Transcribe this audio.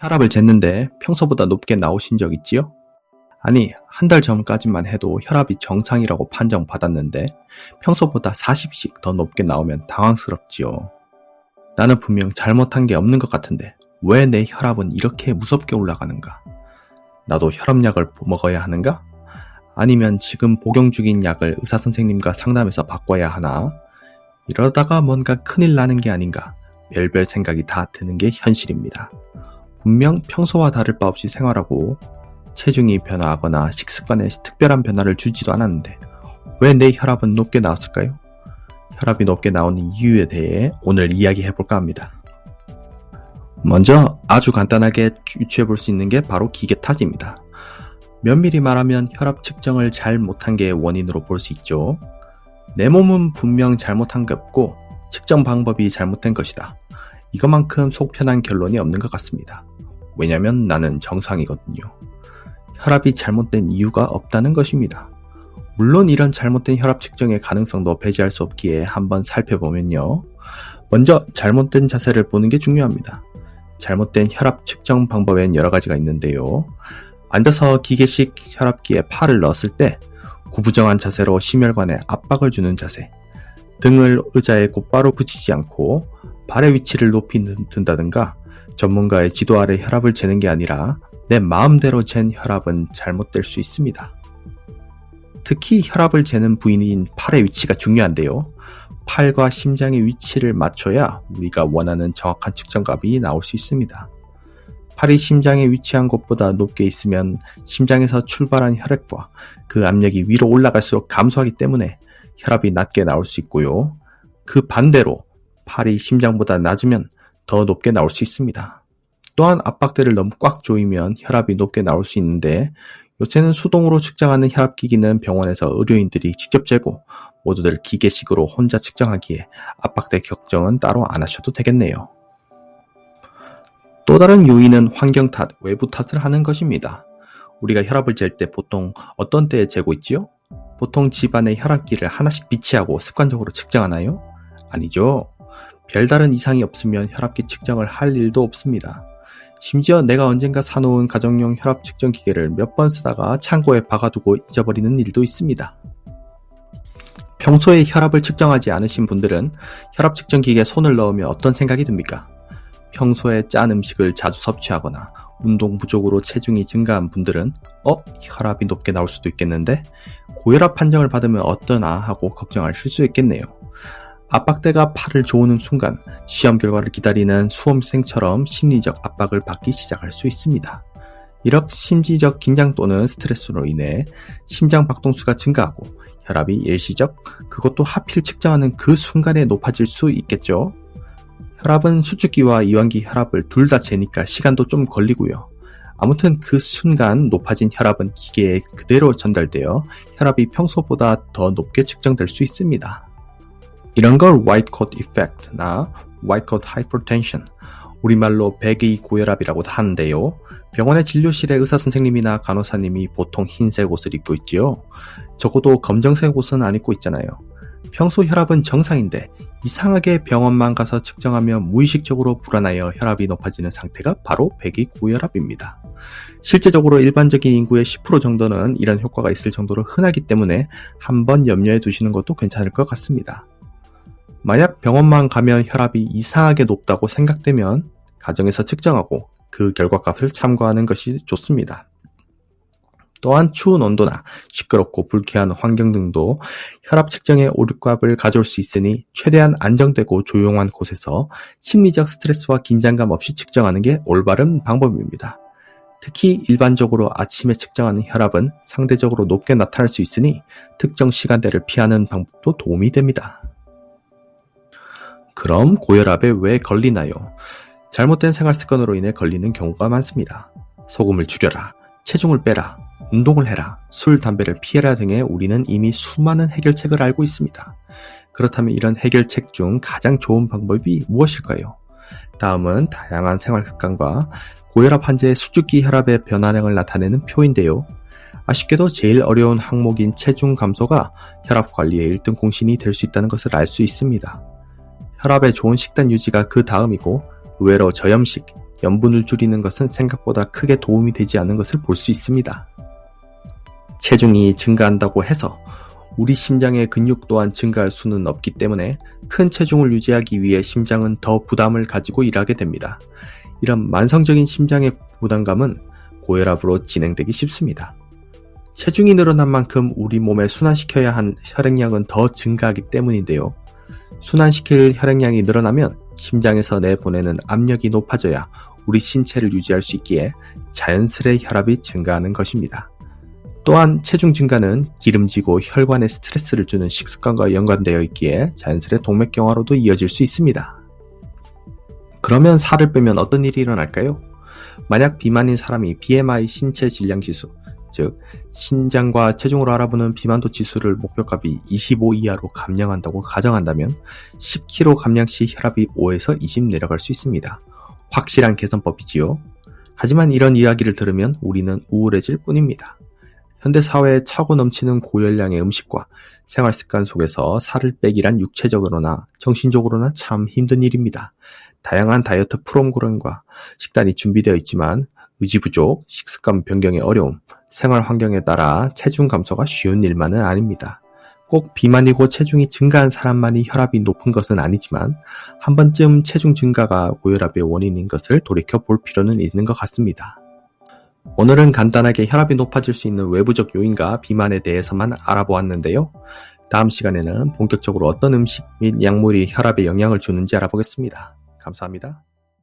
혈압을 쟀는데 평소보다 높게 나오신 적 있지요? 아니, 한 달 전까지만 해도 혈압이 정상이라고 판정받았는데 평소보다 40씩 더 높게 나오면 당황스럽지요. 나는 분명 잘못한 게 없는 것 같은데 왜 내 혈압은 이렇게 무섭게 올라가는가? 나도 혈압약을 먹어야 하는가? 아니면 지금 복용 중인 약을 의사선생님과 상담해서 바꿔야 하나? 이러다가 뭔가 큰일 나는 게 아닌가? 별별 생각이 다 드는 게 현실입니다. 분명 평소와 다를 바 없이 생활하고 체중이 변화하거나 식습관에 특별한 변화를 주지도 않았는데 왜 내 혈압은 높게 나왔을까요? 혈압이 높게 나오는 이유에 대해 오늘 이야기해볼까 합니다. 먼저 아주 간단하게 유추해볼 수 있는 게 바로 기계 탓입니다. 면밀히 말하면 혈압 측정을 잘 못한 게 원인으로 볼 수 있죠. 내 몸은 분명 잘못한 게 없고 측정 방법이 잘못된 것이다. 이것만큼 속 편한 결론이 없는 것 같습니다. 왜냐면 나는 정상이거든요. 혈압이 잘못된 이유가 없다는 것입니다. 물론 이런 잘못된 혈압 측정의 가능성도 배제할 수 없기에 한번 살펴보면요. 먼저 잘못된 자세를 보는 게 중요합니다. 잘못된 혈압 측정 방법엔 여러 가지가 있는데요. 앉아서 기계식 혈압기에 팔을 넣었을 때 구부정한 자세로 심혈관에 압박을 주는 자세, 등을 의자에 곧바로 붙이지 않고 발의 위치를 높이 든다든가 전문가의 지도 아래 혈압을 재는 게 아니라 내 마음대로 잰 혈압은 잘못될 수 있습니다. 특히 혈압을 재는 부위인 팔의 위치가 중요한데요. 팔과 심장의 위치를 맞춰야 우리가 원하는 정확한 측정값이 나올 수 있습니다. 팔이 심장에 위치한 곳보다 높게 있으면 심장에서 출발한 혈액과 그 압력이 위로 올라갈수록 감소하기 때문에 혈압이 낮게 나올 수 있고요. 그 반대로 팔이 심장보다 낮으면 더 높게 나올 수 있습니다. 또한 압박대를 너무 꽉 조이면 혈압이 높게 나올 수 있는데 요새는 수동으로 측정하는 혈압기기는 병원에서 의료인들이 직접 재고 모두들 기계식으로 혼자 측정하기에 압박대 걱정은 따로 안 하셔도 되겠네요. 또 다른 요인은 환경 탓, 외부 탓을 하는 것입니다. 우리가 혈압을 잴 때 보통 어떤 때에 재고 있지요? 보통 집안에 혈압기를 하나씩 비치하고 습관적으로 측정하나요? 아니죠. 별다른 이상이 없으면 혈압기 측정을 할 일도 없습니다. 심지어 내가 언젠가 사놓은 가정용 혈압 측정 기계를 몇 번 쓰다가 창고에 박아두고 잊어버리는 일도 있습니다. 평소에 혈압을 측정하지 않으신 분들은 혈압 측정 기계에 손을 넣으면 어떤 생각이 듭니까? 평소에 짠 음식을 자주 섭취하거나 운동 부족으로 체중이 증가한 분들은 혈압이 높게 나올 수도 있겠는데 고혈압 판정을 받으면 어떠나 하고 걱정하실 수 있겠네요. 압박대가 팔을 조우는 순간 시험 결과를 기다리는 수험생처럼 심리적 압박을 받기 시작할 수 있습니다. 이런 심리적 긴장 또는 스트레스로 인해 심장 박동수가 증가하고 혈압이 일시적, 그것도 하필 측정하는 그 순간에 높아질 수 있겠죠. 혈압은 수축기와 이완기 혈압을 둘 다 재니까 시간도 좀 걸리고요. 아무튼 그 순간 높아진 혈압은 기계에 그대로 전달되어 혈압이 평소보다 더 높게 측정될 수 있습니다. 이런 걸 white coat effect나 white coat hypertension, 우리말로 백의 고혈압이라고 하는데요. 병원의 진료실에 의사선생님이나 간호사님이 보통 흰색 옷을 입고 있지요. 적어도 검정색 옷은 안 입고 있잖아요. 평소 혈압은 정상인데 이상하게 병원만 가서 측정하면 무의식적으로 불안하여 혈압이 높아지는 상태가 바로 백의 고혈압입니다. 실제적으로 일반적인 인구의 10% 정도는 이런 효과가 있을 정도로 흔하기 때문에 한번 염려해 두시는 것도 괜찮을 것 같습니다. 만약 병원만 가면 혈압이 이상하게 높다고 생각되면 가정에서 측정하고 그 결과값을 참고하는 것이 좋습니다. 또한 추운 온도나 시끄럽고 불쾌한 환경 등도 혈압 측정에 오류값을 가져올 수 있으니 최대한 안정되고 조용한 곳에서 심리적 스트레스와 긴장감 없이 측정하는 게 올바른 방법입니다. 특히 일반적으로 아침에 측정하는 혈압은 상대적으로 높게 나타날 수 있으니 특정 시간대를 피하는 방법도 도움이 됩니다. 그럼 고혈압에 왜 걸리나요? 잘못된 생활 습관으로 인해 걸리는 경우가 많습니다. 소금을 줄여라, 체중을 빼라, 운동을 해라, 술, 담배를 피해라 등의 우리는 이미 수많은 해결책을 알고 있습니다. 그렇다면 이런 해결책 중 가장 좋은 방법이 무엇일까요? 다음은 다양한 생활 습관과 고혈압 환자의 수축기 혈압의 변화량을 나타내는 표인데요. 아쉽게도 제일 어려운 항목인 체중 감소가 혈압 관리의 1등 공신이 될 수 있다는 것을 알 수 있습니다. 혈압에 좋은 식단 유지가 그 다음이고 의외로 저염식, 염분을 줄이는 것은 생각보다 크게 도움이 되지 않는 것을 볼 수 있습니다. 체중이 증가한다고 해서 우리 심장의 근육 또한 증가할 수는 없기 때문에 큰 체중을 유지하기 위해 심장은 더 부담을 가지고 일하게 됩니다. 이런 만성적인 심장의 부담감은 고혈압으로 진행되기 쉽습니다. 체중이 늘어난 만큼 우리 몸에 순환시켜야 한 혈액량은 더 증가하기 때문인데요. 순환시킬 혈액량이 늘어나면 심장에서 내보내는 압력이 높아져야 우리 신체를 유지할 수 있기에 자연스레 혈압이 증가하는 것입니다. 또한 체중 증가는 기름지고 혈관에 스트레스를 주는 식습관과 연관되어 있기에 자연스레 동맥경화로도 이어질 수 있습니다. 그러면 살을 빼면 어떤 일이 일어날까요? 만약 비만인 사람이 BMI 신체 질량 지수, 즉 신장과 체중을 알아보는 비만도 지수를 목표값이 25 이하로 감량한다고 가정한다면 10kg 감량 시 혈압이 5에서 20 내려갈 수 있습니다. 확실한 개선법이지요. 하지만 이런 이야기를 들으면 우리는 우울해질 뿐입니다. 현대사회에 차고 넘치는 고열량의 음식과 생활습관 속에서 살을 빼기란 육체적으로나 정신적으로나 참 힘든 일입니다. 다양한 다이어트 프로그램과 식단이 준비되어 있지만 의지 부족, 식습관 변경의 어려움, 생활 환경에 따라 체중 감소가 쉬운 일만은 아닙니다. 꼭 비만이고 체중이 증가한 사람만이 혈압이 높은 것은 아니지만 한 번쯤 체중 증가가 고혈압의 원인인 것을 돌이켜볼 필요는 있는 것 같습니다. 오늘은 간단하게 혈압이 높아질 수 있는 외부적 요인과 비만에 대해서만 알아보았는데요. 다음 시간에는 본격적으로 어떤 음식 및 약물이 혈압에 영향을 주는지 알아보겠습니다. 감사합니다.